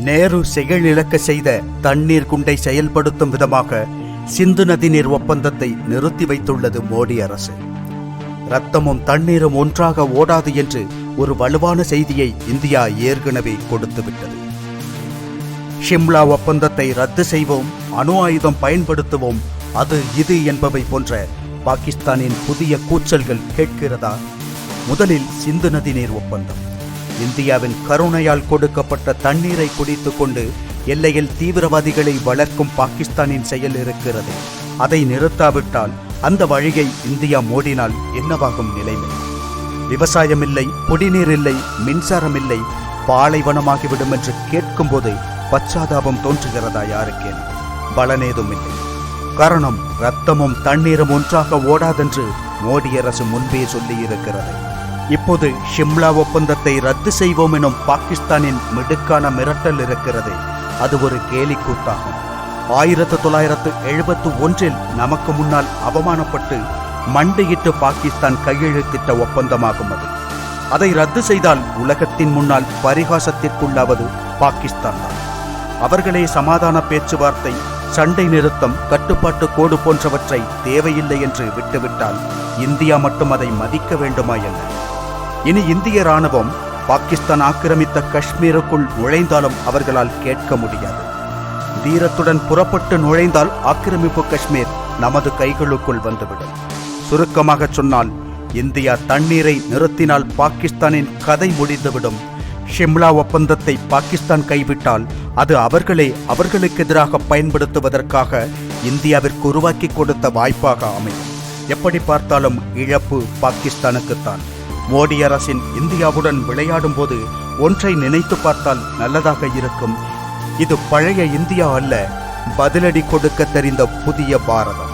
நேரு செயலிழக்க செய்த தண்ணீர் குண்டை செயல்படுத்தும் விதமாக சிந்து நதிநீர் ஒப்பந்தத்தை நிறுத்தி வைத்துள்ளது மோடி அரசு. ரத்தமும் தண்ணீரும் ஒன்றாக ஓடாது என்று ஒரு வலுவான செய்தியை இந்தியா ஏற்கனவே கொடுத்துவிட்டது. ஷிம்லா ஒப்பந்தத்தை ரத்து செய்வோம், அணு ஆயுதம் பயன்படுத்துவோம், அது இது என்பவை போன்ற பாகிஸ்தானின் புதிய கூச்சல்கள் கேட்கிறதா? முதலில் சிந்து நதிநீர் ஒப்பந்தம். இந்தியாவின் கருணையால் கொடுக்கப்பட்ட தண்ணீரை குடித்துக் கொண்டு எல்லையில் தீவிரவாதிகளை வளர்க்கும் பாகிஸ்தானின் செயல் இருக்கிறது. அதை நிறுத்தாவிட்டால் அந்த வழியை இந்தியா மூடினால் என்னவாகும் நிலைமை? விவசாயம் இல்லை, குடிநீர் இல்லை, மின்சாரம் இல்லை, பாலைவனமாகிவிடும் என்று கேட்கும்போது பச்சாதாபம் தோன்றுகிறதா யாருக்கே? பலனேதும் இல்லை. காரணம், ரத்தமும் தண்ணீரும் ஒன்றாக ஓடாதென்று மோடி அரசு முன்பே சொல்லியிருக்கிறது. இப்போது ஷிம்லா ஒப்பந்தத்தை ரத்து செய்வோம் எனும் பாகிஸ்தானின் மிடுக்கான மிரட்டல் இருக்கிறது. அது ஒரு கேலிக்கூத்தாகும். 1971 நமக்கு முன்னால் அவமானப்பட்டு மண்டியிட்டு பாகிஸ்தான் கையெழுத்திட்ட ஒப்பந்தமாகும் அது. அதை ரத்து செய்தால் உலகத்தின் முன்னால் பரிகாசத்திற்குள்ளாவது பாகிஸ்தான் தான். அவர்களே சமாதான பேச்சுவார்த்தை, சண்டை நிறுத்தம், கட்டுப்பாட்டு கோடு போன்றவற்றை தேவையில்லை என்று விட்டுவிட்டால் இந்தியா மட்டும் அதை மதிக்க வேண்டுமா என்ன? இனி இந்திய ராணுவம் பாகிஸ்தான் ஆக்கிரமித்த காஷ்மீருக்குள் நுழைந்தாலும் அவர்களால் கேட்க முடியாது. தீரத்துடன் புறப்பட்டு நுழைந்தால் ஆக்கிரமிப்பு காஷ்மீர் நமது கைகளுக்குள் வந்துவிடும். சுருக்கமாக சொன்னால், இந்தியா தண்ணீரை நிறுத்தினால் பாகிஸ்தானின் கதை முடிந்துவிடும். ஷிம்லா ஒப்பந்தத்தை பாகிஸ்தான் கைவிட்டால் அது அவர்களுக்கு எதிராக பயன்படுத்துவதற்காக இந்தியாவிற்கு உருவாக்கி கொடுத்த வாய்ப்பாக அமையும். எப்படி பார்த்தாலும் இழப்பு பாகிஸ்தானுக்குத்தான். மோடி அரசின் இந்தியாவுடன் விளையாடும் போது ஒன்றை நினைத்து பார்த்தால் நல்லதாக இருக்கும். இது பழைய இந்தியா அல்ல, பதிலடி கொடுக்க தெரிந்த புதிய பாரதம்.